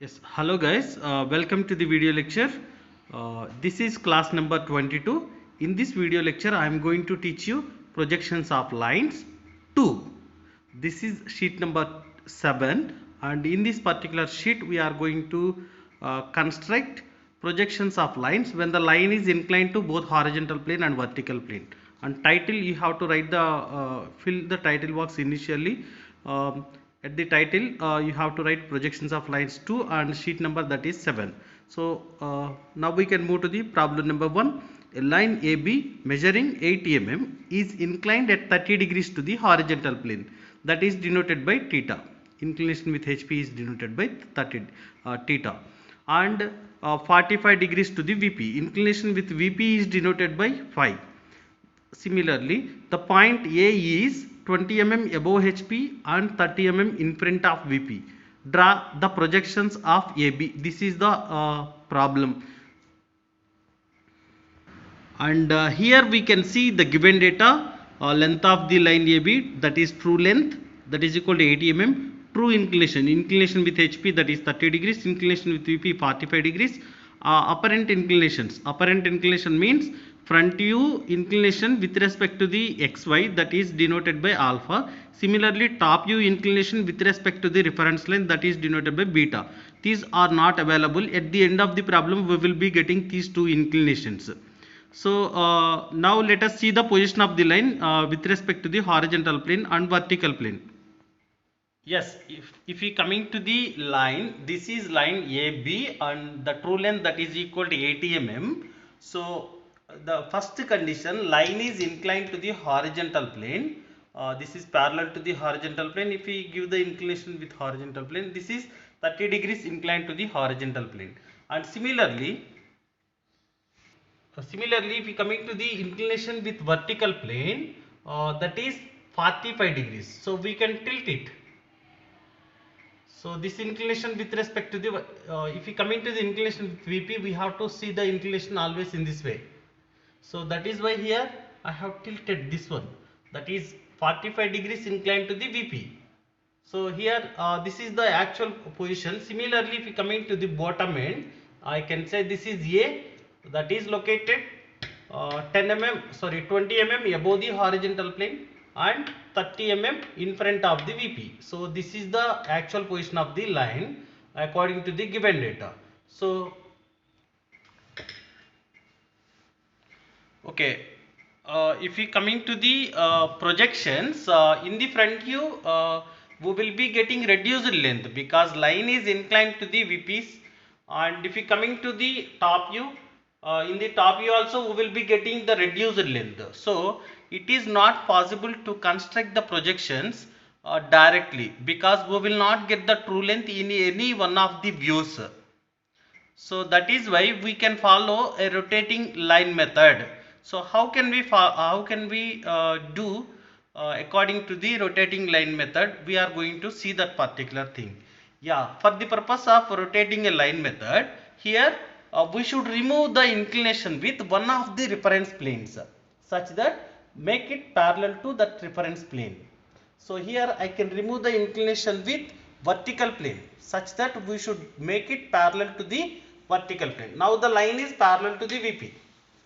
Yes, hello guys, welcome to the video lecture. This is class number 22. In this video lecture, I am going to teach you projections of lines 2. This is sheet number 7, and in this particular sheet, we are going to construct projections of lines when the line is inclined to both horizontal plane and vertical plane. And title, you have to write the fill the title box initially. At the title you have to write projections of lines 2 and sheet number that is 7. So now we can move to the problem number 1. A line AB measuring 80 mm is inclined at 30 degrees to the horizontal plane, that is denoted by theta. Inclination with HP is denoted by 30 theta, and 45 degrees to the VP. Inclination with VP is denoted by phi. Similarly, the point A is 20 mm above HP and 30 mm in front of VP. Draw the projections of AB. This is the problem. And here we can see the given data. Length of the line AB, that is true length, that is equal to 80 mm. True inclination with HP, that is 30 degrees. Inclination with VP 45 degrees. Apparent inclination means front view inclination with respect to the xy, that is denoted by alpha. Similarly, top view inclination with respect to the reference line, that is denoted by beta. These are not available. At the end of the problem, we will be getting these two inclinations. So now let us see the position of the line with respect to the horizontal plane and vertical plane. Yes, if we coming to the line, this is line AB and the true length that is equal to 80 mm. So the first condition, line is inclined to the horizontal plane. This is parallel to the horizontal plane. If we give the inclination with horizontal plane, this is 30 degrees inclined to the horizontal plane. And similarly, if we coming to the inclination with vertical plane, that is 45 degrees. So we can tilt it. So this inclination with respect to the, if we come into the inclination with VP, we have to see the inclination always in this way. So that is why here I have tilted this one, that is 45 degrees inclined to the VP. So here this is the actual position. Similarly, if we come into the bottom end, I can say this is A, that is located 20 mm above the horizontal plane and 30 mm in front of the VP. So this is the actual position of the line according to the given data. So okay, if we coming to the projections in the front view, we will be getting reduced length because line is inclined to the VPs. And if we coming to the top view, in the top view also we will be getting the reduced length. So it is not possible to construct the projections directly because we will not get the true length in any one of the views. So that is why we can follow a rotating line method. So how can we do according to the rotating line method? We are going to see that particular thing. Yeah, for the purpose of rotating a line method, here we should remove the inclination with one of the reference planes such that make it parallel to that reference plane. So here I can remove the inclination with vertical plane such that we should make it parallel to the vertical plane. Now the line is parallel to the VP.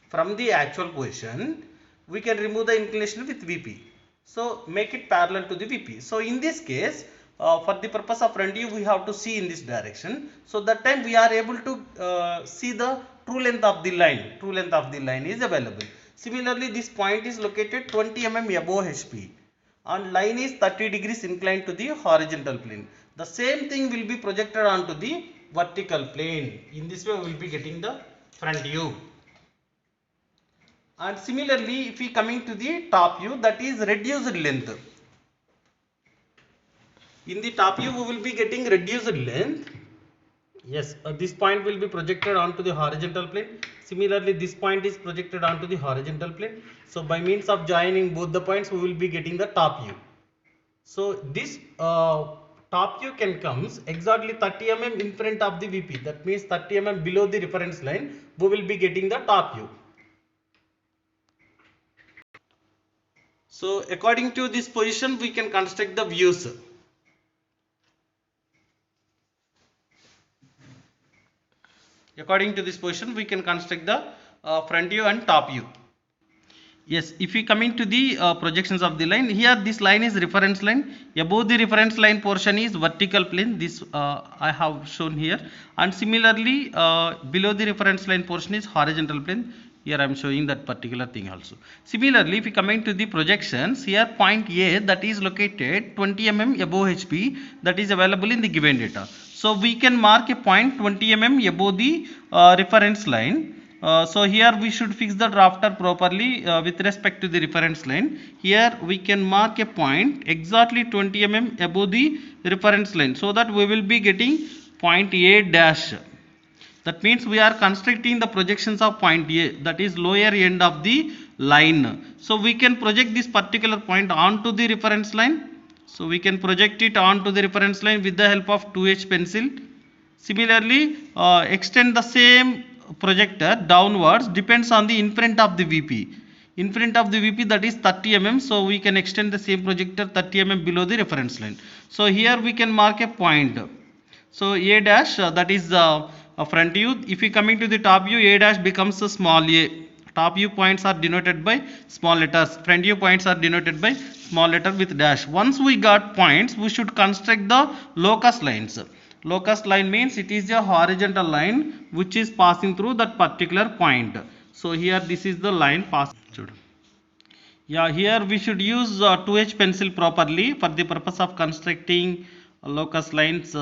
From the actual position, we can remove the inclination with VP. So make it parallel to the VP. So in this case, for the purpose of front view, we have to see in this direction. So that time we are able to see the true length of the line. True length of the line is available. Similarly, this point is located 20 mm above HP and line is 30 degrees inclined to the horizontal plane. The same thing will be projected onto the vertical plane. In this way, we will be getting the front view. And similarly, if we coming to the top view, that is reduced length. In the top view, we will be getting reduced length. Yes, this point will be projected onto the horizontal plane. Similarly, this point is projected onto the horizontal plane. So by means of joining both the points, we will be getting the top view. So this top view can comes exactly 30 mm in front of the VP. That means 30 mm below the reference line. We will be getting the top view. So according to this position, we can construct the views. According to this position, we can construct the front view and top view. Yes, if we coming to the projections of the line, here this line is reference line. Above the reference line portion is vertical plane. This I have shown here, and similarly below the reference line portion is horizontal plane. Here I am showing that particular thing also. Similarly, if we coming to the projections, here point A that is located 20 mm above HP, that is available in the given data. So we can mark a point 20 mm above the reference line. So here we should fix the drafter properly with respect to the reference line. Here we can mark a point exactly 20 mm above the reference line, so that we will be getting point A dash. That means we are constructing the projections of point A, that is lower end of the line. So we can project this particular point onto the reference line. So we can project it onto the reference line with the help of 2H pencil. Similarly, extend the same projector downwards, depends on the in front of the VP. In front of the VP, that is 30 mm, so we can extend the same projector 30 mm below the reference line. So here we can mark a point. So A dash, that is a front view. If we coming to the top view, A dash becomes a small a. Top view points are denoted by small letters. Front view points are denoted by small letter with dash. Once we got points, we should construct the locus lines. Locus line means it is a horizontal line which is passing through that particular point. So here this is the line passing. Yeah, here we should use 2H pencil properly for the purpose of constructing locus lines.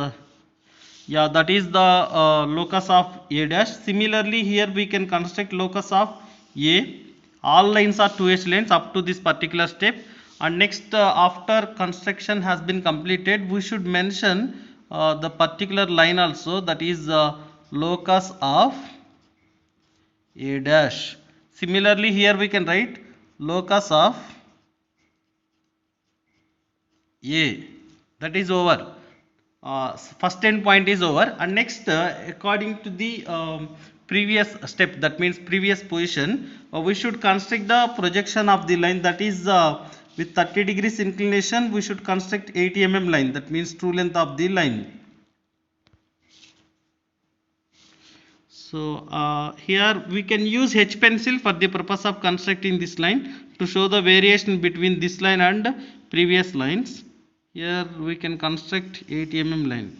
Yeah, that is the locus of A dash. Similarly, here we can construct locus of A. All lines are 2H lines up to this particular step. And next, after construction has been completed, we should mention the particular line also, that is locus of A dash. Similarly, here we can write locus of A. That is over. First endpoint is over, and next according to the previous step, that means previous position, we should construct the projection of the line, that is with 30 degrees inclination we should construct 80 mm line, that means true length of the line. So here we can use H pencil for the purpose of constructing this line to show the variation between this line and previous lines. Here we can construct 80 mm line.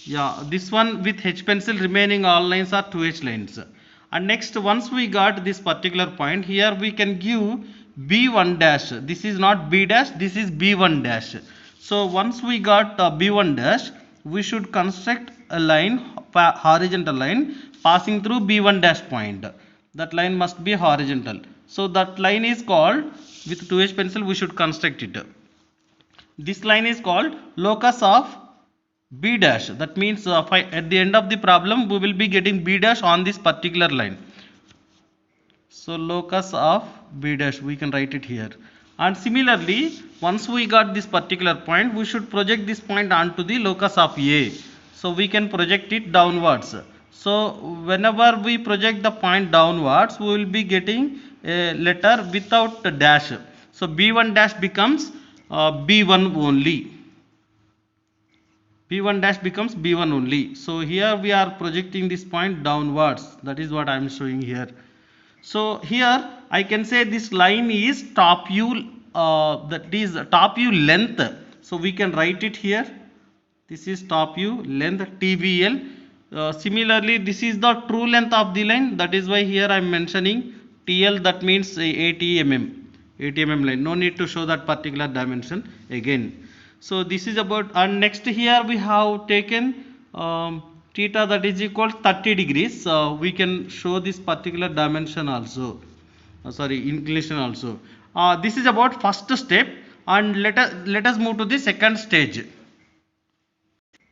Yeah, this one with H pencil, remaining all lines are 2H lines. And next, once we got this particular point, here we can give B1 dash. This is not B dash, this is B1 dash. So once we got B1 dash, we should construct a line, horizontal line passing through B1 dash point. That line must be horizontal. So that line is called, with 2H pencil we should construct it. This line is called locus of B dash. That means at the end of the problem we will be getting B dash on this particular line. So locus of B dash, we can write it here. And similarly, once we got this particular point, we should project this point onto the locus of A. So we can project it downwards. So whenever we project the point downwards, we will be getting a letter without a dash. So B1 dash becomes B1 only. B1 dash becomes B1 only. So here we are projecting this point downwards. That is what I am showing here. So here I can say this line is top view, that is top view length. So we can write it here. This is top view length TVL. Similarly, this is the true length of the line. That is why here I am mentioning TL. That means 80 mm. 80 mm line. No need to show that particular dimension again. So this is about, and next here we have taken theta, that is equal to 30 degrees. We can show this particular dimension also, inclination also. This is about first step, and let us move to the second stage.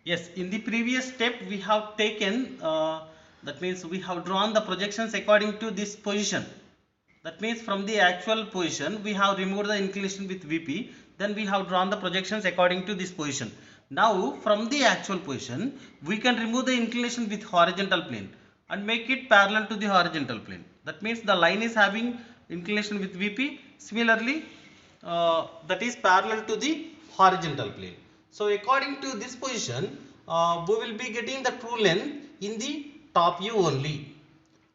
Yes, in the previous step we have taken, that means we have drawn the projections according to this position. That means from the actual position we have removed the inclination with VP, then we have drawn the projections according to this position. Now from the actual position we can remove the inclination with horizontal plane and make it parallel to the horizontal plane. That means the line is having inclination with VP, similarly that is parallel to the horizontal plane. So according to this position we will be getting the true length in the top view only.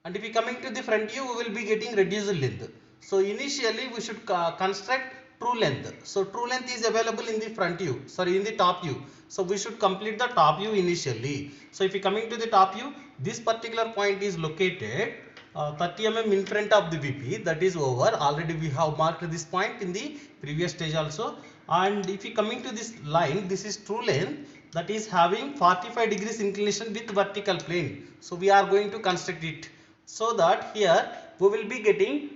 And if we coming to the front view, we will be getting reduced length. So initially we should construct true length. So true length is available in the front view, sorry, in the top view. So we should complete the top view initially. So if we coming to the top view, this particular point is located 30 mm in front of the VP. That is over. Already we have marked this point in the previous stage also. And if we coming to this line, this is true length, that is having 45 degrees inclination with vertical plane. So we are going to construct it, so that here we will be getting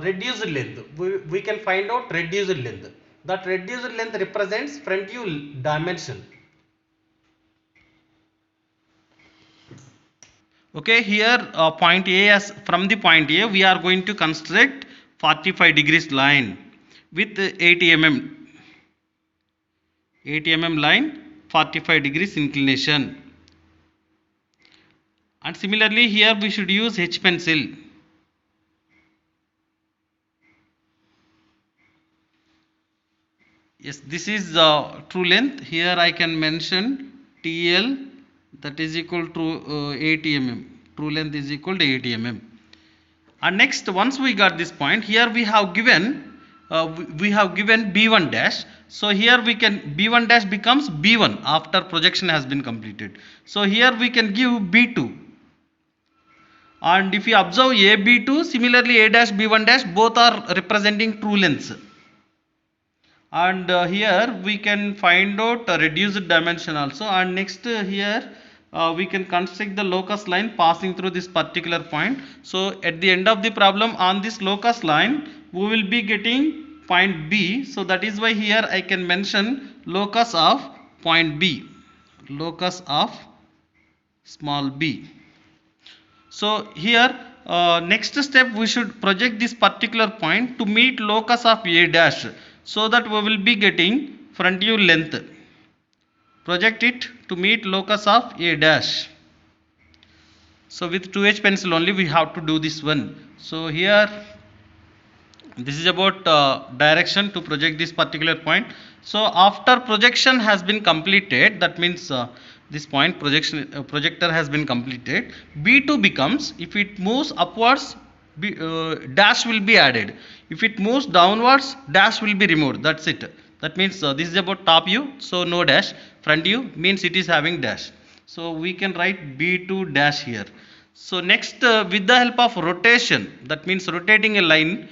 reduced length. We can find out reduced length. That reduced length represents front view dimension. Okay, here point A, as from the point A we are going to construct 45 degrees line with 80 mm line, 45 degrees inclination. And similarly here we should use H pencil. Yes, this is true length. Here I can mention TL, that is equal to 80 mm. True length is equal to 80 mm. And next, once we got this point, here we have given B1 dash. So here we can, B1 dash becomes B1 after projection has been completed. So here we can give B2. And if you observe A, B2, similarly A dash, B1 dash, both are representing true lengths. And here we can find out a reduced dimension also. And next here we can construct the locus line passing through this particular point. So at the end of the problem, on this locus line we will be getting point B. So that is why here I can mention locus of point B, locus of small b. So here next step, we should project this particular point to meet locus of A dash, so that we will be getting front view length. Project it to meet locus of A dash. So with 2H pencil only we have to do this one. So here this is about direction to project this particular point. So after projection has been completed, that means this point projector has been completed, B2 becomes, if it moves upwards, dash will be added. If it moves downwards, dash will be removed. That's it. That means this is about top view, so no dash. Front view means it is having dash. So we can write B2 dash here. So next, with the help of rotation, that means rotating a line,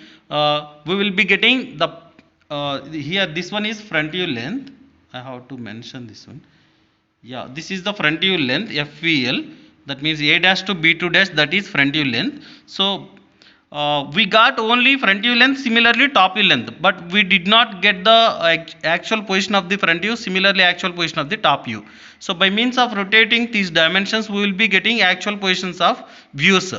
we will be getting the here this one is front view length. I have to mention this one. Yeah, this is the front view length, FVL. That means A dash to B2 dash, that is front view length. So we got only front view length, similarly top view length, but we did not get the actual position of the front view, similarly actual position of the top view. So by means of rotating these dimensions, we will be getting actual positions of views.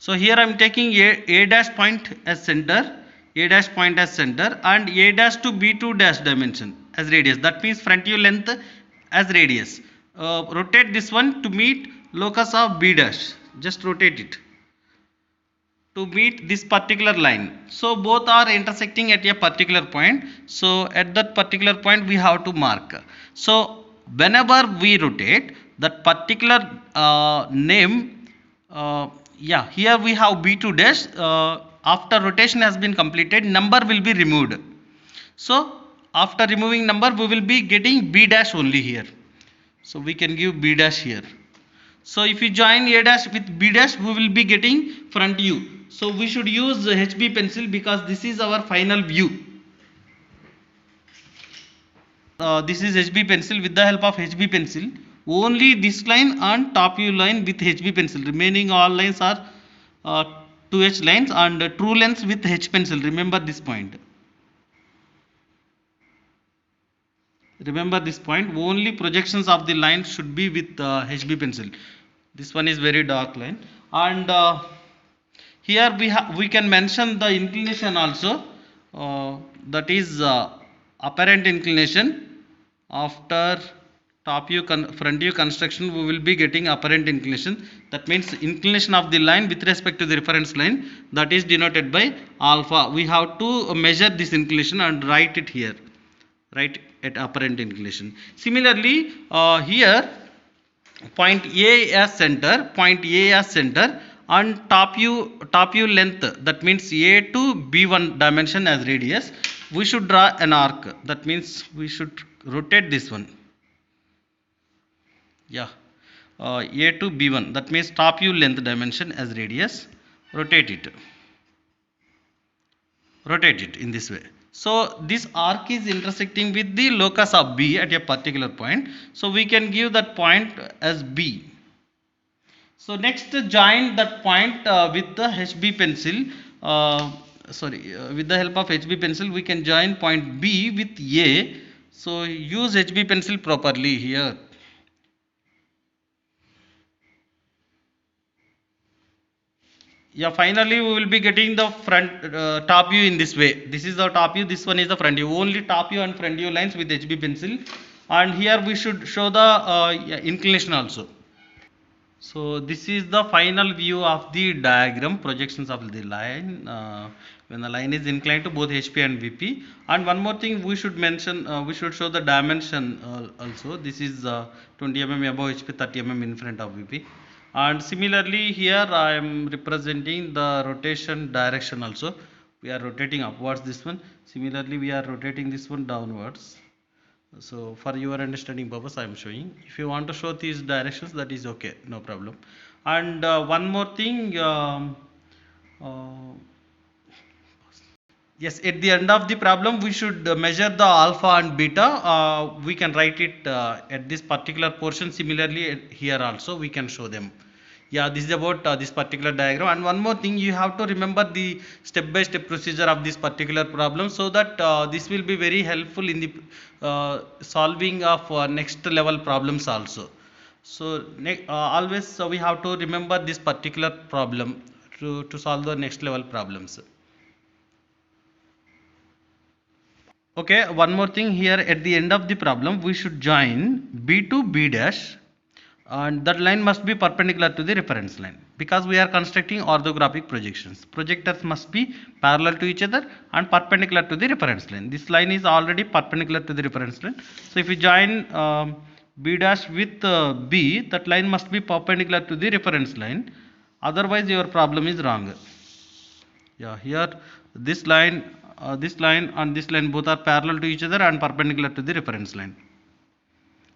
So here I am taking A dash point as center, A dash point as center, and A dash to B2 dash dimension as radius. That means front view length as radius. Rotate this one to meet locus of B dash. Just rotate it to meet this particular line. So both are intersecting at a particular point. So at that particular point we have to mark. So whenever we rotate that particular name, yeah, here we have B2 dash. After rotation has been completed, number will be removed. So after removing number, we will be getting B dash only here. So we can give B dash here. So if you join A dash with B dash, we will be getting front view. So we should use HB pencil because this is our final view. This is HB pencil. With the help of HB pencil, only this line and top view line with HB pencil. Remaining all lines are 2H lines and true lengths with H pencil. Remember this point. Remember this point. Only projections of the line should be with HB pencil. This one is very dark line, and here we can mention the inclination also. That is apparent inclination. After top view front view construction, we will be getting apparent inclination. That means inclination of the line with respect to the reference line, that is denoted by alpha. We have to measure this inclination and write it here. Write at apparent inclination. Similarly, here point A as center, and top view length, that means A to B1 dimension as radius. We should draw an arc, that means we should rotate this one. Yeah, A to B1, that means top view length dimension as radius. Rotate it in this way. So this arc is intersecting with the locus of B at a particular point, so we can give that point as B. So next, join that point with the HB pencil. With the help of HB pencil, we can join point B with A. So use HB pencil properly here. Yeah, finally we will be getting the front top view in this way. This is the top view, this one is the front view. Only top view and front view lines with HB pencil, and here we should show the inclination also. So this is the final view of the diagram, projections of the line when the line is inclined to both HP and VP. And one more thing we should mention, we should show the dimension also. This is 20 mm above HP, 30 mm in front of VP. And similarly here I am representing the rotation direction also. We are rotating upwards this one. Similarly we are rotating this one downwards. So for your understanding purpose I am showing. If you want to show these directions, that is okay, no problem. And one more thing, uh, yes, at the end of the problem we should measure the alpha and beta. We can write it at this particular portion. Similarly here also we can show them. Yeah, this is about this particular diagram. And one more thing, you have to remember the step by step procedure of this particular problem, so that this will be very helpful in the solving of next level problems also. So always we have to remember this particular problem to solve the next level problems. Okay, one more thing here, at the end of the problem we should join B to B dash, and that line must be perpendicular to the reference line, because we are constructing orthographic projections. Projectors must be parallel to each other and perpendicular to the reference line. This line is already perpendicular to the reference line, so if you join B dash with B, that line must be perpendicular to the reference line, otherwise your problem is wrong. Yeah, here this line and this line both are parallel to each other and perpendicular to the reference line.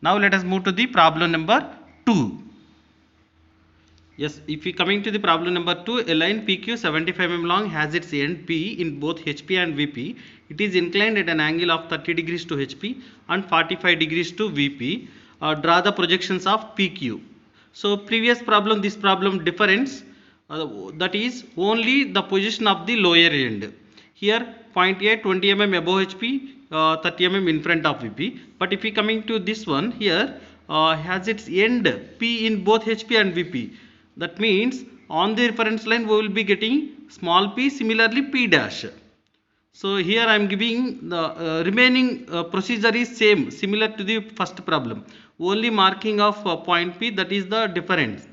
Now let us move to the problem number 2. Yes, if we coming to the problem number 2, a line PQ 75 mm long has its end P in both HP and VP. It is inclined at an angle of 30 degrees to HP and 45 degrees to VP. Draw the projections of PQ. So previous problem, this problem difference, that is only the position of the lower end. Here point A 20 mm above HP, 30 mm in front of VP. But if we coming to this one here, has its end P in both HP and VP. That means on the reference line we will be getting small p, similarly P dash. So here I am giving the remaining procedure is same, similar to the first problem. Only marking of point P, that is the difference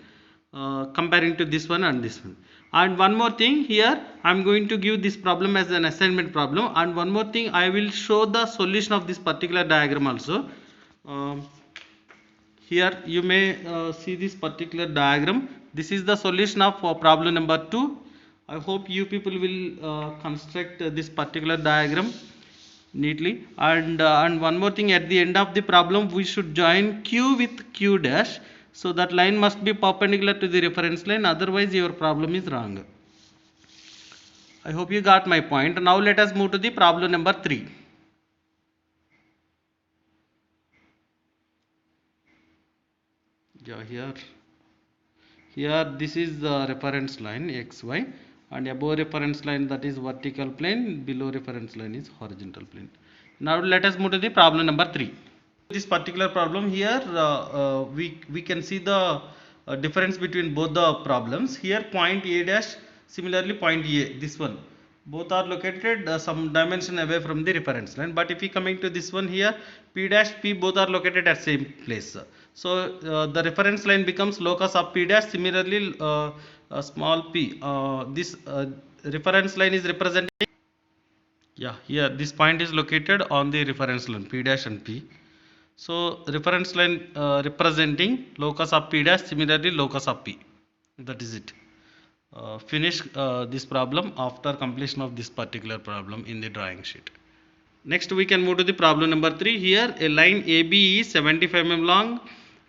comparing to this one and this one. And one more thing, here I am going to give this problem as an assignment problem. And one more thing, I will show the solution of this particular diagram also. Here you may see this particular diagram. This is the solution of problem number 2. I hope you people will construct this particular diagram neatly. And one more thing, at the end of the problem we should join Q with Q dash. So that line must be perpendicular to the reference line, otherwise your problem is wrong. I hope you got my point. Now let us move to the problem number 3. Yeah, here this is the reference line XY, and above reference line, that is vertical plane, below reference line is horizontal plane. Now let us move to the problem number 3. This particular problem here, we can see the difference between both the problems. Here point A dash, similarly point A, this one, both are located some dimension away from the reference line. But if we coming to this one here, P dash P, both are located at same place. So the reference line becomes locus of P dash. Similarly small p, this reference line is representing, yeah, here this point is located on the reference line P dash and P. So reference line representing locus of P dash, similarly locus of P. That is it. Finish this problem after completion of this particular problem in the drawing sheet. Next we can move to the problem number 3. Here a line AB is 75 mm long.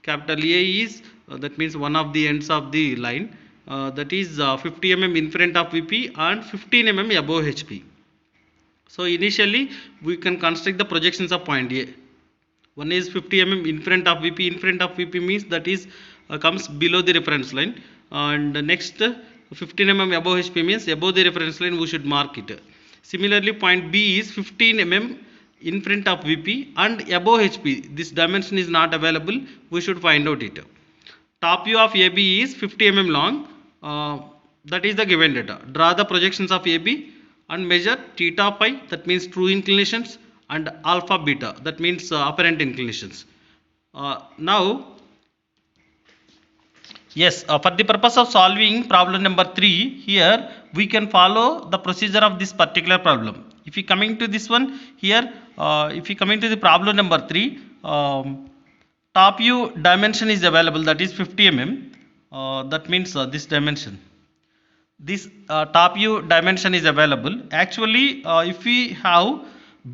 Capital A is that means one of the ends of the line, that is 50 mm in front of VP and 15 mm above HP. So initially we can construct the projections of point A. One is 50 mm in front of VP. In front of VP means that is comes below the reference line, and next 15 mm above HP means above the reference line we should mark it. Similarly point B is 15 mm in front of VP and above HP. This dimension is not available, we should find out it. Top view of AB is 50 mm long, that is the given data. Draw the projections of AB and measure theta phi, that means true inclinations, and alpha beta, that means apparent inclinations. Now yes, for the purpose of solving problem number 3, here we can follow the procedure of this particular problem. If you coming to this one here, if you coming to the problem number 3, top view dimension is available, that is 50 mm. That means this dimension. This top view dimension is available. Actually, if we have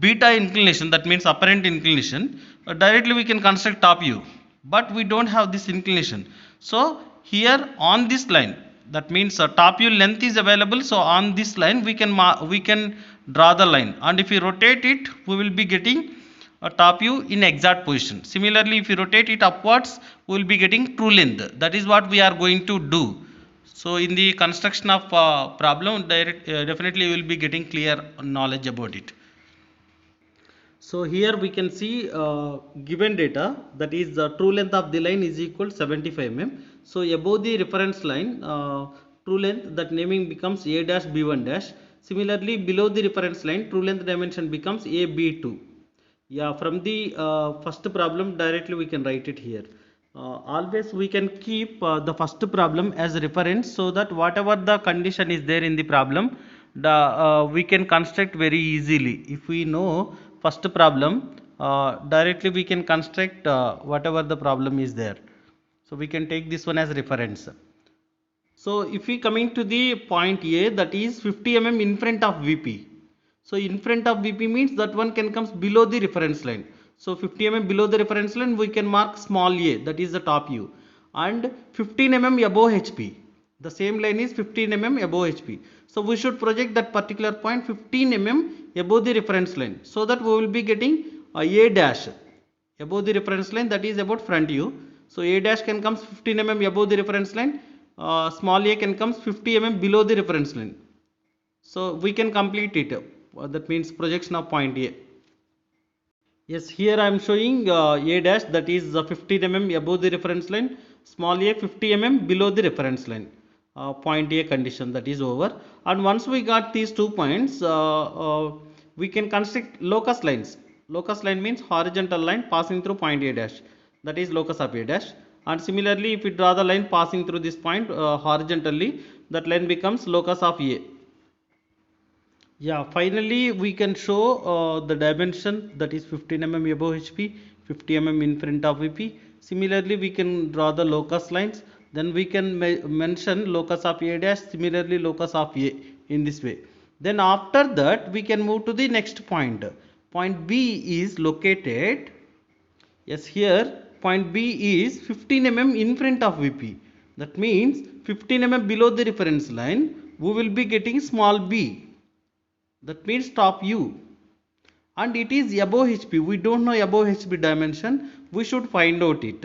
beta inclination, that means apparent inclination, directly we can construct top view, but we don't have this inclination. So here on this line, that means top view length is available, so on this line we can draw the line, and if we rotate it we will be getting a top view in exact position. Similarly, if you rotate it upwards we will be getting true length. That is what we are going to do. So in the construction of problem, definitely you will be getting clear knowledge about it. So here we can see given data, that is the true length of the line is equal to 75 mm. So above the reference line, true length, that naming becomes A dash B1 dash. Similarly below the reference line, true length dimension becomes A B2. Yeah, from the first problem directly we can write it here. Always we can keep the first problem as reference, so that whatever the condition is there in the problem, we can construct very easily. If we know first problem, directly we can construct whatever the problem is there. So we can take this one as reference. So if we coming to the point A, that is 50 mm in front of VP. So in front of VP means that one can comes below the reference line. So 50 mm below the reference line we can mark small a, that is the top view, and 15 mm above HP. The same line is 15 mm above HP. So we should project that particular point 15 mm above the reference line, so that we will be getting a dash above the reference line, that is about front view. So a dash can comes 15 mm above the reference line, small a can comes 50 mm below the reference line. So we can complete it. That means projection of point A. Yes, here I am showing A dash, that is 15 mm above the reference line, small a 50 mm below the reference line. Point A condition, that is over. And once we got these 2 points, we can construct locus lines. Locus line means horizontal line passing through point A dash, that is locus of A dash. And similarly, if we draw the line passing through this point horizontally, that line becomes locus of A. Yeah, finally we can show the dimension, that is 15 mm above HP, 50 mm in front of VP. Similarly we can draw the locus lines, then we can mention locus of A dash, similarly locus of A, in this way. Then after that we can move to the next point. Point B is located, yes, here point B is 15 mm in front of VP. That means 15 mm below the reference line we will be getting small b, that means top view, and it is above HP. We don't know above HP dimension, we should find out it.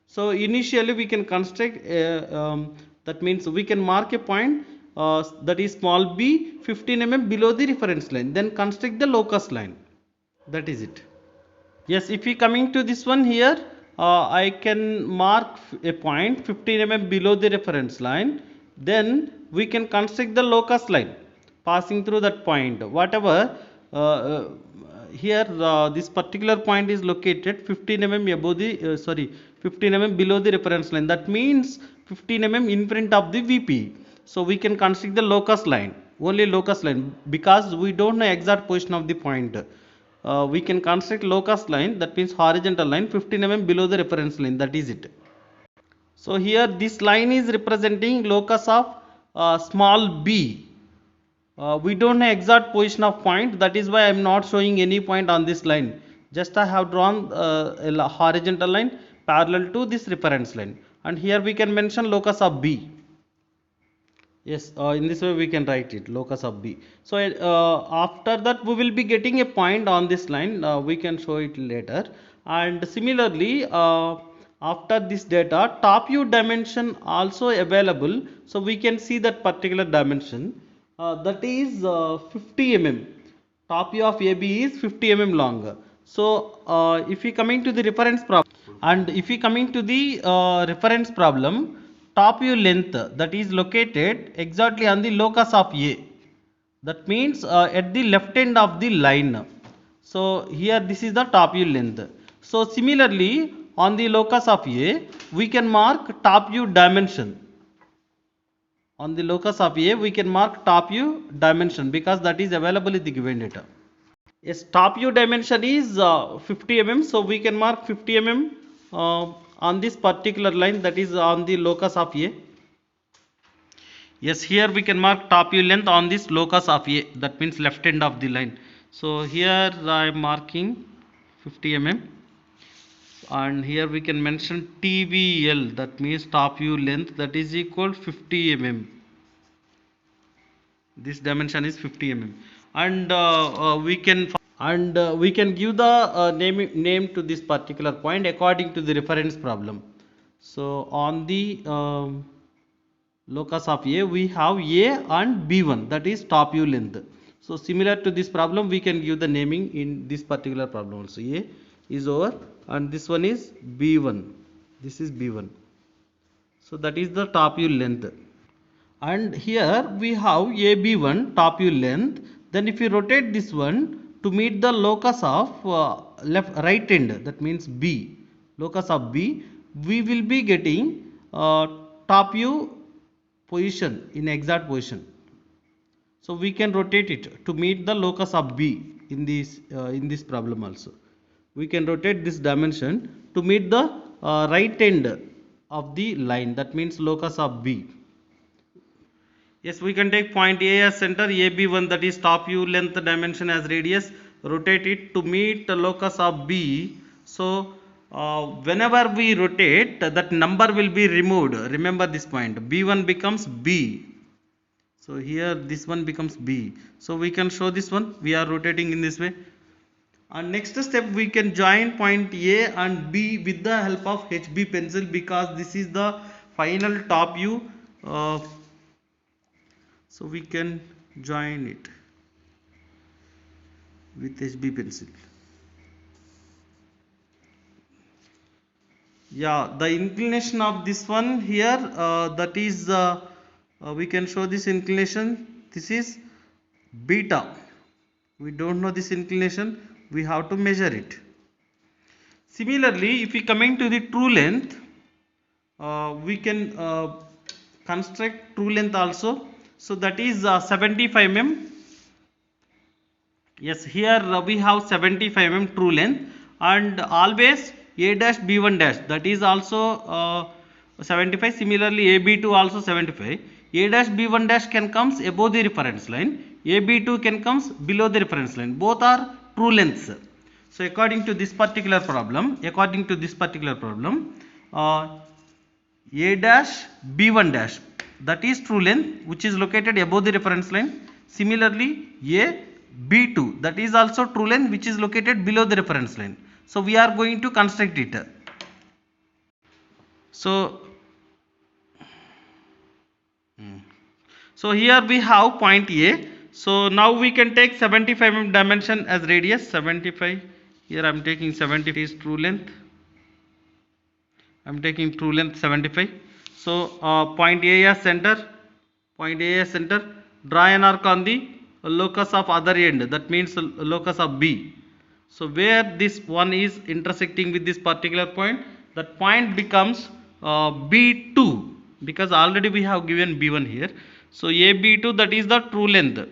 So initially we can construct that means we can mark a point that is small b 15 mm below the reference line, then construct the locus line. That is it. Yes, if we coming to this one here, I can mark a point 15 mm below the reference line, then we can construct the locus line passing through that point. Whatever here this particular point is located 15 mm above the 15 mm below the reference line, that means 15 mm in front of the VP. So we can construct the locus line, only locus line, because we don't know exact position of the point. we can construct locus line, that means horizontal line 15 mm below the reference line, that is it. So here this line is representing locus of small b. We don't know exact position of point, that is why I am not showing any point on this line. Just I have drawn a horizontal line parallel to this reference line, and here we can mention locus of b. Yes, in this way we can write it, locus of b. So after that we will be getting a point on this line, we can show it later. And similarly, after this data, top view dimension also available, so we can see that particular dimension, that is 50 mm. Top view of AB is 50 mm long. So if we coming to the reference problem, and if we coming to the reference problem, top view length that is located exactly on the locus of A, that means at the left end of the line. So here this is the top view length. So similarly on the locus of A we can mark top view dimension. On the locus of A we can mark top view dimension because that is available in the given data. Yes, top view dimension is 50 mm, so we can mark 50 mm on this particular line, that is on the locus of A. Yes, here we can mark top view length on this locus of A, that means left end of the line. So here I am marking 50 mm, and here we can mention TVL, that means top view length, that is equal 50 mm. This dimension is 50 mm, and we can give the name to this particular point according to the reference problem. So on the locus of A we have A and B1, that is top view length. So similar to this problem we can give the naming in this particular problem also. A is over and this one is B1, this is B1, so that is the top view length. And here we have AB1 top view length. Then if you rotate this one to meet the locus of right end, that means B, locus of B, we will be getting top view position in exact position. So we can rotate it to meet the locus of B in this problem also. We can rotate this dimension to meet the right end of the line, that means locus of B. Yes, we can take point A as center, AB1 that is top view length dimension as radius, rotate it to meet the locus of B. So whenever we rotate, that number will be removed. Remember this point, B1 becomes B. So here this one becomes B. So we can show this one, we are rotating in this way. And next step we can join point A and B with the help of HB pencil, because this is the final top view. So we can join it with HB pencil. Yeah, the inclination of this one here, that is we can show this inclination, this is beta. We don't know this inclination, we have to measure it. Similarly, if we coming to the true length, we can construct true length also. So that is 75 mm. Yes, here we have 75 mm true length, and always A dash B1 dash, that is also 75. Similarly AB2 also 75. A dash B1 dash can comes above the reference line, AB2 can comes below the reference line. Both are true lengths. So according to this particular problem, A dash B1 dash, that is true length which is located above the reference line. Similarly A B2, that is also true length which is located below the reference line. So we are going to construct it. So here we have point A. So now we can take 75 mm dimension as radius, 75. Here I am taking 75 is true length. I am taking true length 75. So point A as center, draw an arc on the locus of other end, that means locus of B. So where this one is intersecting with this particular point, that point becomes B2, because already we have given B1 here. So AB2, that is the true length.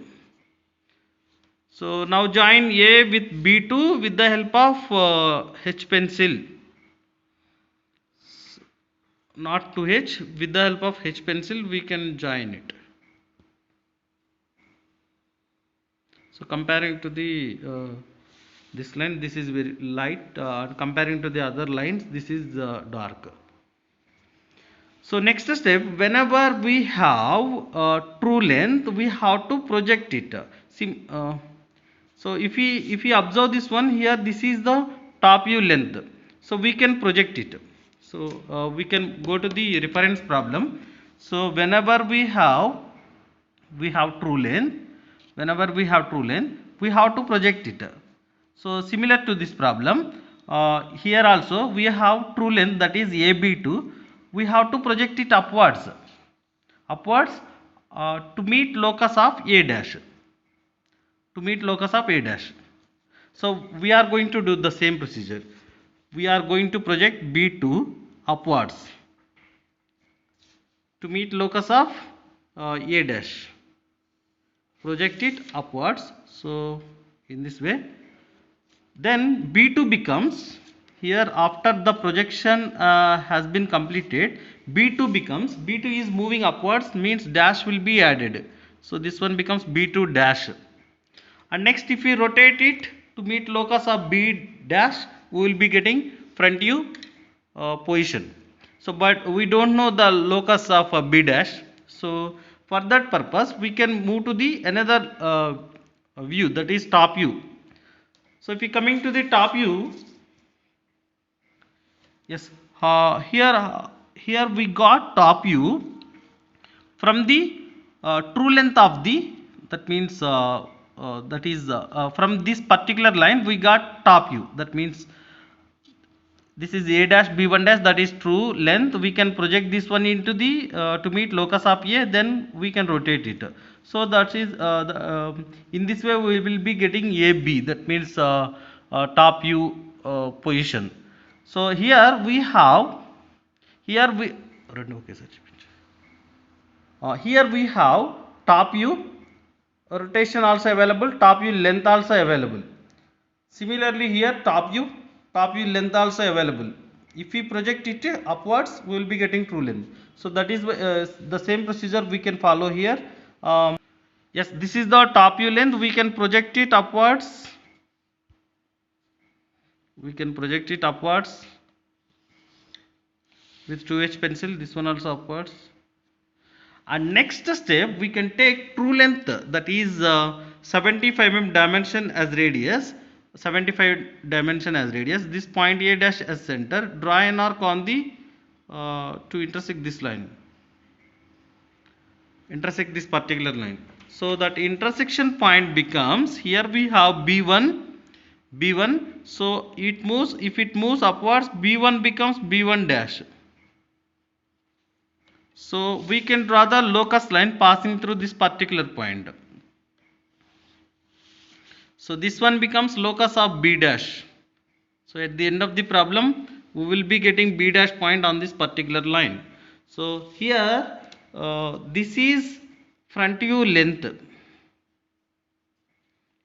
So now join A with B2 with the help of H pencil. Not to H, with the help of H pencil we can join it. So comparing to the this line, this is very light, comparing to the other lines, this is dark. So next step, whenever we have true length, we have to project it. So if we observe this one here, this is the top view length. So we can project it. So we can go to the reference problem. So whenever we have true length, we have to project it. So similar to this problem, here also we have true length, that is AB2. We have to project it upwards to meet locus of A dash. So we are going to do the same procedure. We are going to project B2 upwards to meet locus of A dash. Project it upwards. So in this way, then B2 becomes, here after the projection has been completed, B2 is moving upwards, means dash will be added. So this one becomes B2 dash. And next, if we rotate it to meet locus of B dash, we will be getting front view position. So but we don't know the locus of B dash. So for that purpose we can move to the another view, that is top view. So if we coming to the top view, yes, here we got top view from the true length of the, that means from this particular line we got top view. That means this is A dash B1 dash, that is true length. We can project this one into the to meet locus of A, then we can rotate it. So that is in this way we will be getting AB, that means top view position. So here we have here we have top view rotation also available, top view length also available. Similarly here top view length also available. If we project it upwards, we will be getting true length. So that is the same procedure we can follow here. Yes, this is the top view length. We can project it upwards. With 2H pencil. This one also upwards. And next step, we can take true length, that is 75 mm dimension as radius. This point A dash as center. Draw an arc on the to intersect this line. Intersect this particular line. So that intersection point becomes, here we have B1. So it moves. If it moves upwards, B1 becomes B1 dash. So we can draw the locus line passing through this particular point. So this one becomes locus of B dash. So at the end of the problem, we will be getting B dash point on this particular line. So here this is front view length.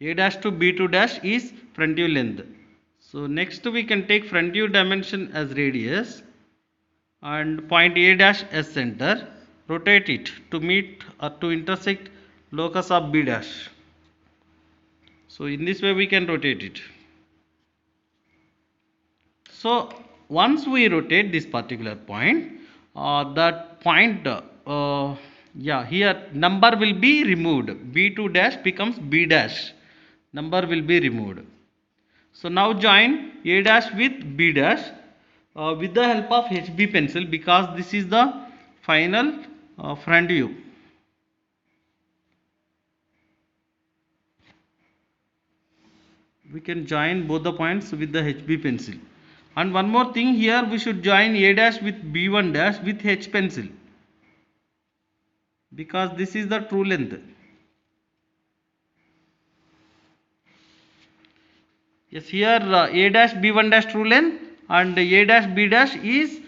A dash to B2 dash is front view length. So next we can take front view dimension as radius and point A dash as center. Rotate it to meet or to intersect locus of B dash. So in this way we can rotate it. So once we rotate this particular point, that point here number will be removed. B2 dash becomes B dash. Number will be removed. So now join A dash with B dash with the help of HB pencil, because this is the final front view. We can join both the points with the HB pencil. And one more thing, here we should join A dash with B1 dash with H pencil, because this is the true length. Yes, here A dash B1 dash true length and A dash B dash is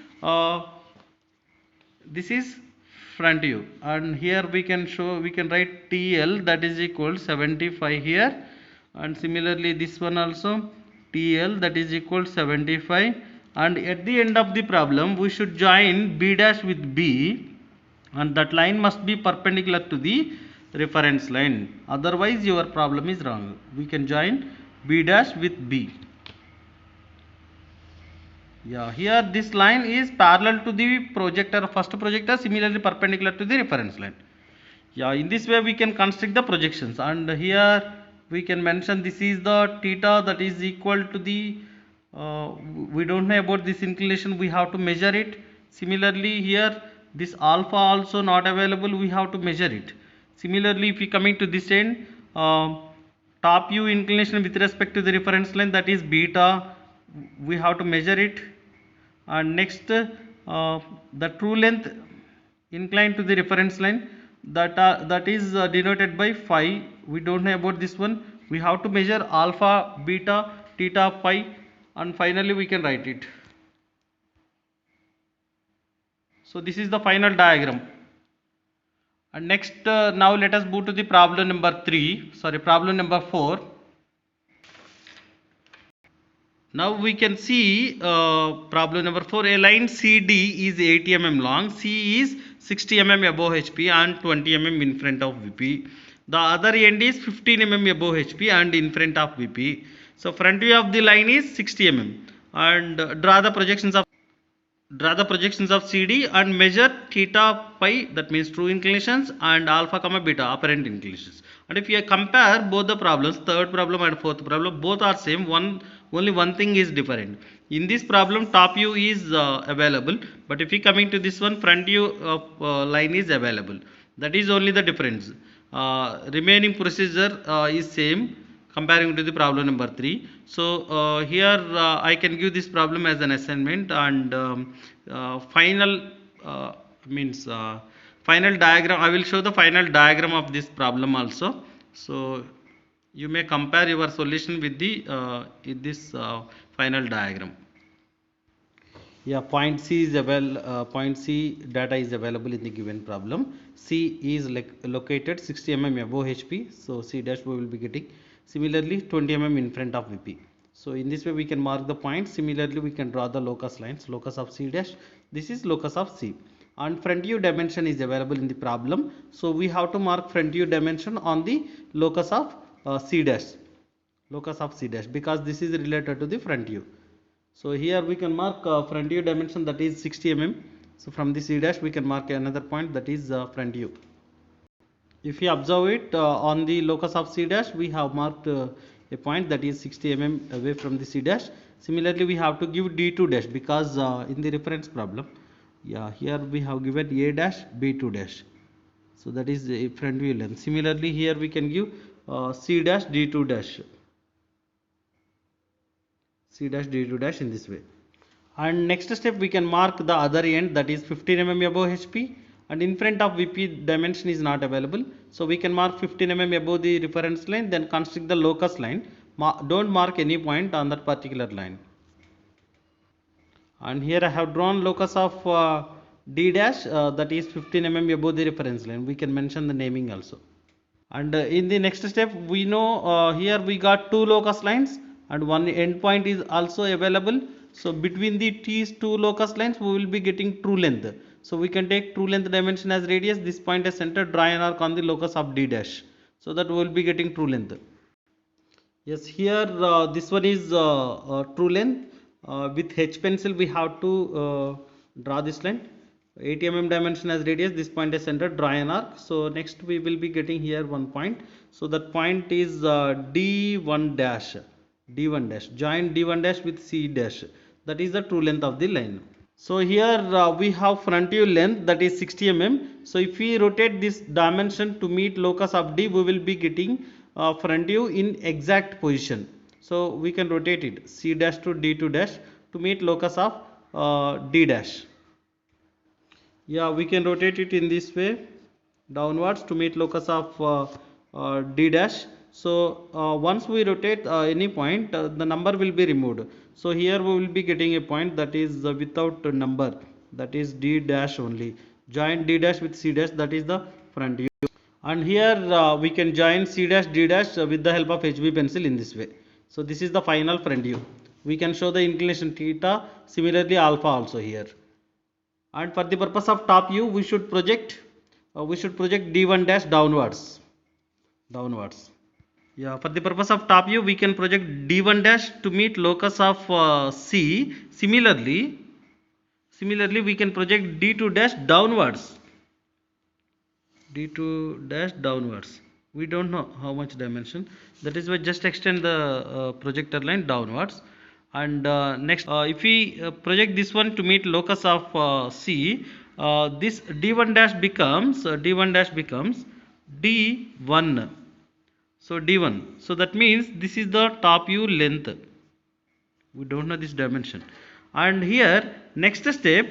this is front view, and here we can write TL, that is equal 75 here. and similarly this one also TL, that is equal to 75, and at the end of the problem we should join B dash with B, and that line must be perpendicular to the reference line, otherwise your problem is wrong. We can join B dash with B. Yeah, here this line is parallel to the projector, first projector, similarly perpendicular to the reference line. Yeah, in this way we can construct the projections, and here we can mention this is the theta, that is equal to the we don't know about this inclination, we have to measure it. Similarly here this alpha also not available, we have to measure it. Similarly if we coming to this end, top view inclination with respect to the reference line, that is beta, we have to measure it. And next the true length inclined to the reference line, that is denoted by phi. We don't know about this one, we have to measure alpha, beta, theta, phi, and finally we can write it. So this is the final diagram. And next now let us move to the problem number 4. Now we can see problem number 4. A line CD is 80 mm long. C is 60 mm above HP and 20 mm in front of VP. The other end is 15 mm above HP and in front of VP. So front view of the line is 60 mm, and draw the projections of CD and measure theta, pi, that means true inclinations, and alpha comma beta, apparent inclinations. And if you compare both the problems, third problem and fourth problem, both are same. Only one thing is different. In this problem top view is available, but if you coming to this one, front view of line is available. That is only the difference. Remaining procedure is same comparing to the problem number 3. So here I can give this problem as an assignment, and final diagram, I will show the final diagram of this problem also. So you may compare your solution with the this final diagram. Yeah, point C is point C data is available in the given problem. C is located 60 mm above HP, so C dash we will be getting. Similarly 20 mm in front of VP. So in this way we can mark the point. Similarly we can draw the locus lines, locus of C dash. This is locus of C, and front view dimension is available in the problem, so we have to mark front view dimension on the locus of C dash, because this is related to the front view. So here we can mark front view dimension, that is 60 mm. So from the C dash we can mark another point, that is front view. If you observe it on the locus of C dash, we have marked a point that is 60 mm away from the C dash. Similarly we have to give D2 dash, because in the reference problem, yeah, here we have given A dash, B2 dash, so that is the front view length. Similarly here we can give C dash, D2 dash, C dash, D2 dash in this way. And next step we can mark the other end, that is 15 mm above HP, and in front of VP dimension is not available, so we can mark 15 mm above the reference line, then construct the locus line. Don't mark any point on that particular line. And here I have drawn locus of D dash, that is 15 mm above the reference line. We can mention the naming also. And in the next step we know here we got two locus lines and one endpoint is also available. So between these two locus lines we will be getting true length. So we can take true length dimension as radius, this point as center, draw an arc on the locus of D dash, so that we will be getting true length. Yes, here this one is true length. With H pencil we have to draw this line. 80 mm dimension as radius, this point is center, draw an arc. So next we will be getting here one point. So that point is D1 dash. Join D1 dash with C dash. That is the true length of the line. So here we have front view length, that is 60 mm. So if we rotate this dimension to meet locus of D, we will be getting front view in exact position. So we can rotate it C dash to D2 dash to meet locus of D dash. Yeah, we can rotate it in this way downwards to meet locus of D dash. So once we rotate any point, the number will be removed. So here we will be getting a point that is without number, that is D dash only. Join D dash with C dash, that is the front view. and here we can join C dash D dash with the help of HB pencil in this way. So this is the final front view. We can show the inclination theta, similarly alpha also here. And for the purpose of top view, we should project D1 dash downwards. Yeah, for the purpose of top view, we can project D1 dash to meet locus of C. Similarly, we can project D2 dash downwards. D2 dash downwards. We don't know how much dimension. That is why just extend the projector line downwards. And next, if we project this one to meet locus of C, this D1 dash becomes D1. So D1. So that means this is the top view length. We don't know this dimension. And here next step,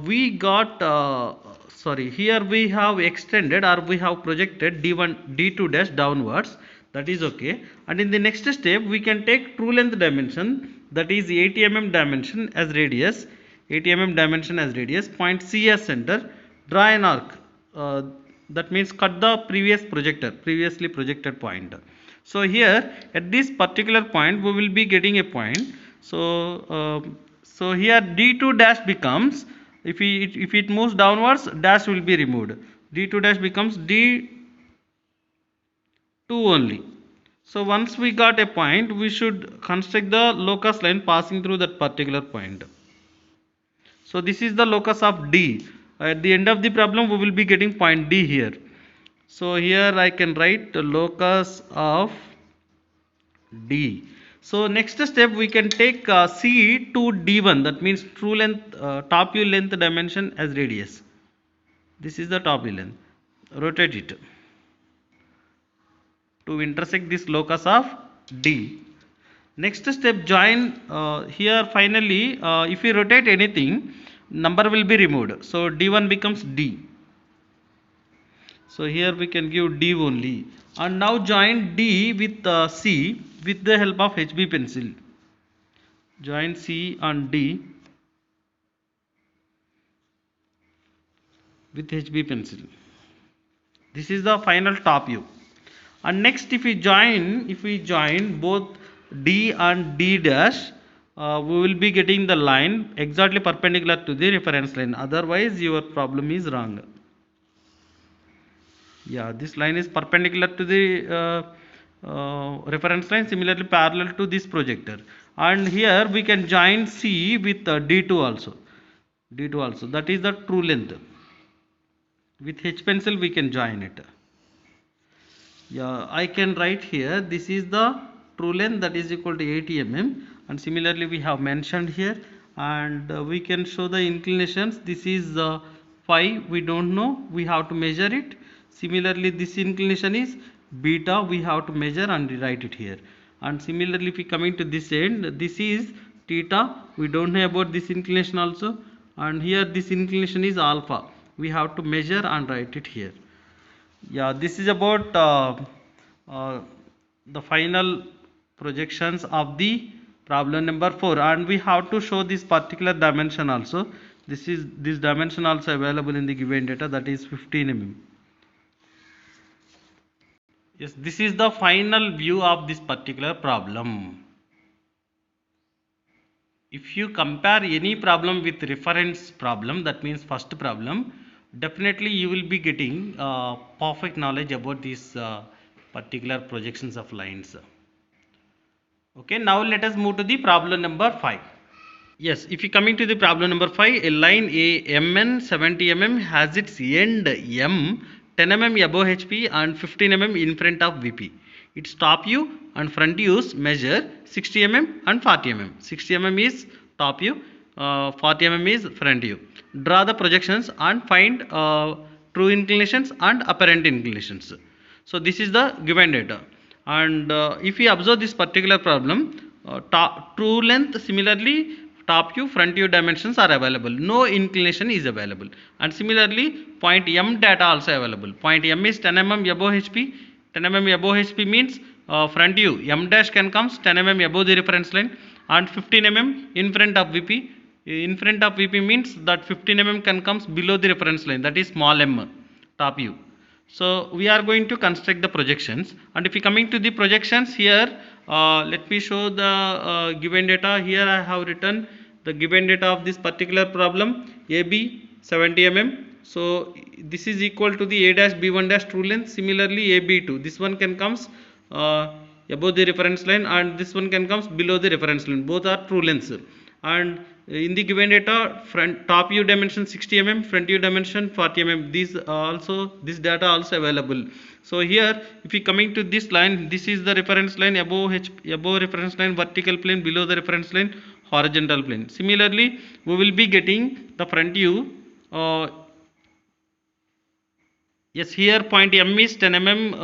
we got here we have extended, or we have projected D2 dash downwards. That is okay. And in the next step, we can take true length dimension, that is 80 mm dimension as radius, point C as center, draw an arc. That means cut the previously projected point. So here at this particular point we will be getting a point. So here D2 dash becomes, if it moves downwards, dash will be removed. D2 dash becomes D2 only. So once we got a point, we should construct the locus line passing through that particular point. So this is the locus of D. At the end of the problem, we will be getting point D here. So here I can write the locus of D. So next step, we can take C to D1, that means true length, top view length dimension as radius. This is the top view length. Rotate it to intersect this locus of D. Next step, join here. Finally, if we rotate anything, number will be removed. So D1 becomes D. So here we can give D only. And now join D with C with the help of HB pencil. Join C and D with HB pencil. This is the final top view. And next, if we join both D and D dash, we will be getting the line exactly perpendicular to the reference line. Otherwise, your problem is wrong. Yeah, this line is perpendicular to the reference line, similarly parallel to this projector. And here we can join C with D2 also. That is the true length. With H pencil we can join it. Yeah, I can write here, this is the true length, that is equal to 80 mm, and similarly we have mentioned here, and we can show the inclinations. This is phi, we don't know, we have to measure it. Similarly, this inclination is beta, we have to measure and write it here. And similarly, if we coming to this end, this is theta, we don't know about this inclination also, and here this inclination is alpha, we have to measure and write it here. Yeah, this is about the final projections of the problem number 4, and we have to show this particular dimension also. This dimension also available in the given data, that is 15 mm. Yes, this is the final view of this particular problem. If you compare any problem with reference problem, that means first problem, definitely you will be getting perfect knowledge about these particular projections of lines. Okay, now let us move to the problem number 5. Yes, if you coming to the problem number 5, a line AMN 70 mm has its end M 10 mm above HP and 15 mm in front of VP. Its top view and front views measure 60 mm and 40 mm. 60 mm is top view, 40 mm is front view. Draw the projections and find true inclinations and apparent inclinations. So this is the given data. And if we observe this particular problem, true length, similarly top view, front view dimensions are available. No inclination is available. And similarly, point M data also available. Point M is 10 mm above HP. 10 mm above HP means front view M dash can comes 10 mm above the reference line, and 15 mm in front of VP. In front of VP means that 15 mm can comes below the reference line, that is small m top view. So we are going to construct the projections, and if we coming to the projections here, let me show the given data. Here I have written the given data of this particular problem. AB 70 mm. So this is equal to the A dash B1 dash true length. Similarly AB2, this one can comes above the reference line, and this one can comes below the reference line. Both are true lengths. And in the given data, front top view dimension 60 mm, front view dimension 40 mm. This data also available. So here if we coming to this line, this is the reference line, above reference line vertical plane, below the reference line horizontal plane. Similarly we will be getting the front view. Yes, here point M is 10 mm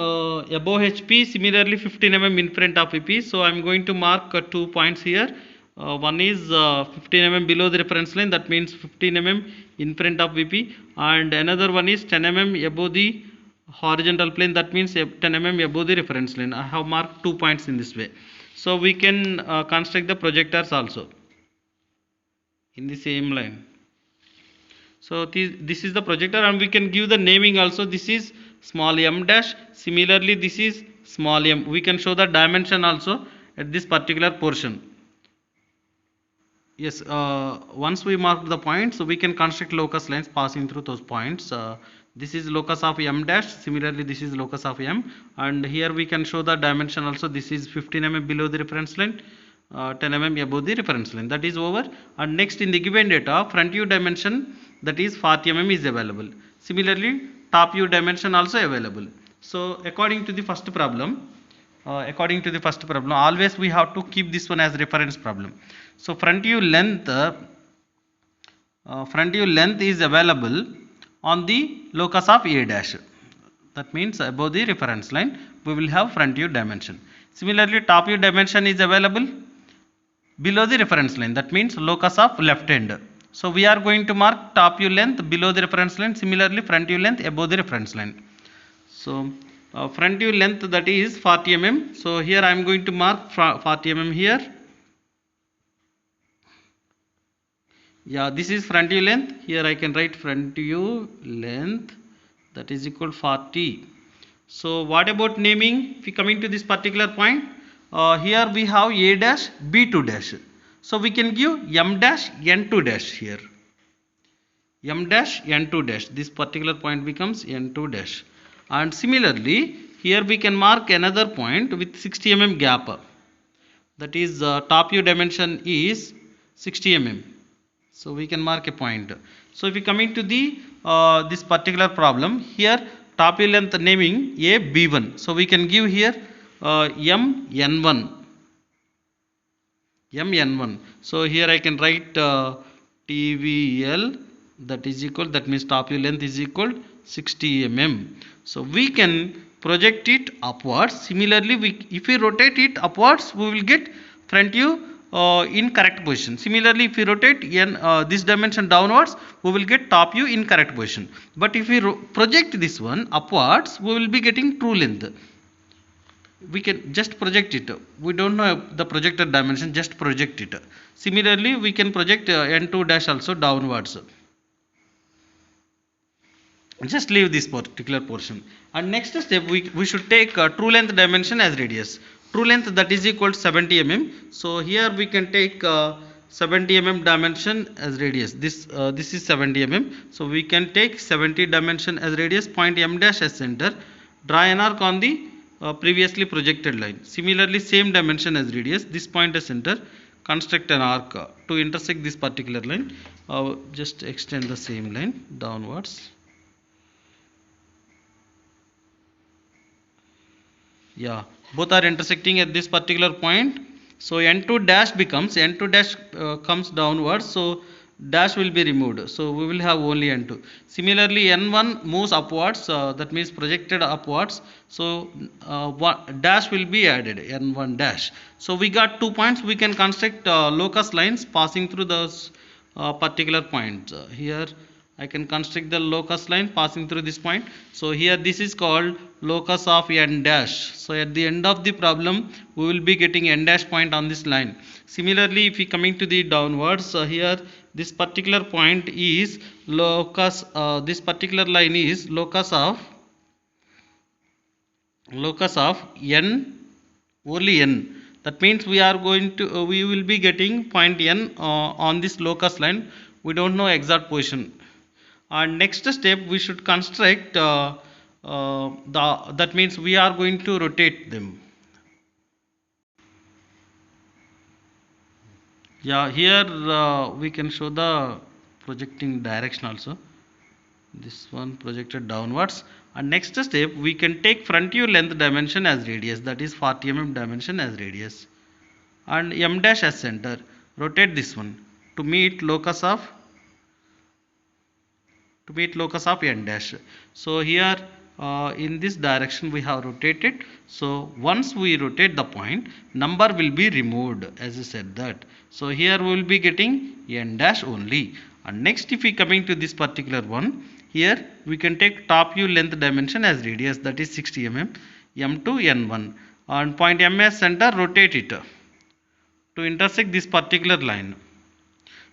above HP, similarly 15 mm in front of VP. So I am going to mark 2 points here. One is 15 mm below the reference line, that means 15 mm in front of VP, and another one is 10 mm above the horizontal plane, that means 10 mm above the reference line. I have marked 2 points in this way. So we can construct the projectors also in the same line. So this is the projector, and we can give the naming also. This is small m dash, similarly this is small m. We can show the dimension also at this particular portion. Yes, once we mark the point, so we can construct locus lines passing through those points. This is locus of m dash, similarly this is locus of m, and here we can show the dimension also. This is 15 mm below the reference line, 10 mm above the reference line. That is over. And next, in the given data, front view dimension, that is 40 mm is available. Similarly top view dimension also available. So according to the first problem, always we have to keep this one as reference problem. So front view length is available on the locus of A dash, that means above the reference line we will have front view dimension. Similarly top view dimension is available below the reference line, that means locus of left hand. So we are going to mark top view length below the reference line, similarly front view length above the reference line. So front view length, that is 40 mm. So here I am going to mark 40 mm here. Yeah, this is front view length. Here I can write front view length, that is equal 40. So what about naming? If we coming to this particular point, here we have A dash B2 dash. So we can give M dash N2 dash here. M dash N2 dash. This particular point becomes N2 dash. And similarly here we can mark another point with 60 mm gap. That is top view dimension is 60 mm. So we can mark a point. So if we coming to the this particular problem, here top view length naming A B1. So we can give here M N1. M N1. So here I can write TVL, that is equal, that means top view length is equal 60 mm. So we can project it upwards. Similarly if we rotate it upwards, we will get front view in correct position. Similarly if we rotate this dimension downwards, we will get top view in correct position. But if we project this one upwards, we will be getting true length. We can just project it. We don't know the projected dimension, just project it. Similarly we can project N2 dash also downwards. Just leave this particular portion. And next step, we should take true length dimension as radius. True length, that is equal to 70 mm. So here we can take 70 mm dimension as radius. This is 70 mm. So we can take 70 dimension as radius, point M dash as center, draw an arc on the previously projected line. Similarly same dimension as radius, this point as center, construct an arc to intersect this particular line. Just extend the same line downwards. Yeah, both are intersecting at this particular point. So N2 dash becomes, N2 dash comes downwards, so dash will be removed. So we will have only N2. Similarly N1 moves upwards, that means projected upwards. So dash will be added, N1 dash. So we got 2 points. We can construct locus lines passing through those particular points. Here I can construct the locus line passing through this point. So here this is called locus of N dash. So at the end of the problem, we will be getting N dash point on this line. Similarly, if we coming to the downwards, here this particular point is locus, this particular line is locus of locus of n, only n. That means we are going to we will be getting point n on this locus line. We don't know exact position. And next step we should construct that means we are going to rotate them. Yeah, here we can show the projecting direction also. This one projected downwards. And next step we can take front view length dimension as radius, that is 40 mm dimension as radius, and m dash as center. Rotate this one to meet locus of n dash. So here in this direction we have rotated. So once we rotate the point, number will be removed, as I said that. So here we will be getting n dash only. And next, if we coming to this particular one, here we can take top view length dimension as radius, that is 60 mm, m2 n1, and point m as center. Rotate it to intersect this particular line.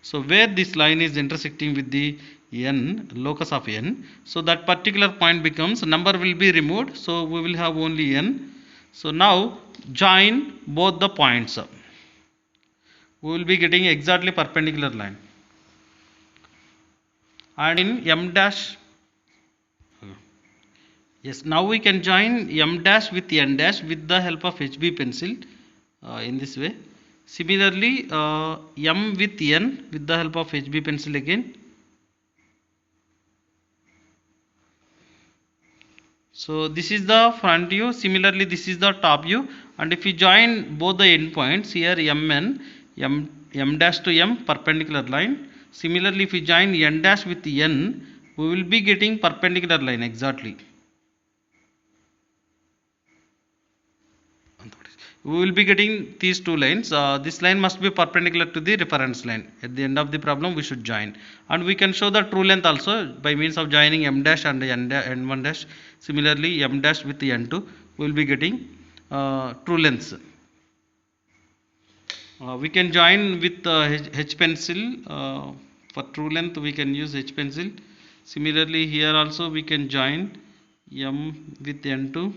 So where this line is intersecting with the n, locus of n, so that particular point becomes, number will be removed, so we will have only n. So now join both the points. We will be getting exactly perpendicular line. And in m dash, yes, now we can join m dash with n dash with the help of HB pencil in this way. Similarly, m with n with the help of HB pencil again. So this is the front view. Similarly, this is the top view. And if we join both the endpoints here, m dash to m, perpendicular line. Similarly, if we join n dash with n, we will be getting perpendicular line exactly. We will be getting these two lines. This line must be perpendicular to the reference line. At the end of the problem, we should join. And we can show the true length also by means of joining m dash and n1 dash. Similarly, m dash with n2, we will be getting true lengths. We can join with H pencil. For true length, we can use H pencil. Similarly, here also we can join m with n2.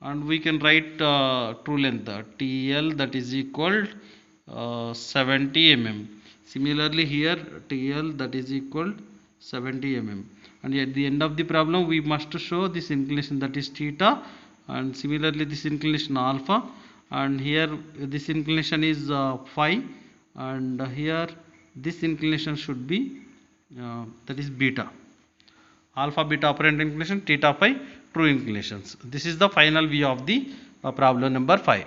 And we can write true length TL, that is equal 70 mm. Similarly here TL, that is equal 70 mm. And at the end of the problem we must show this inclination, that is theta, and similarly this inclination alpha, and here this inclination is phi, and here this inclination should be that is beta. Alpha, beta apparent inclination, theta, phi true inclinations. This is the final view of the problem number 5.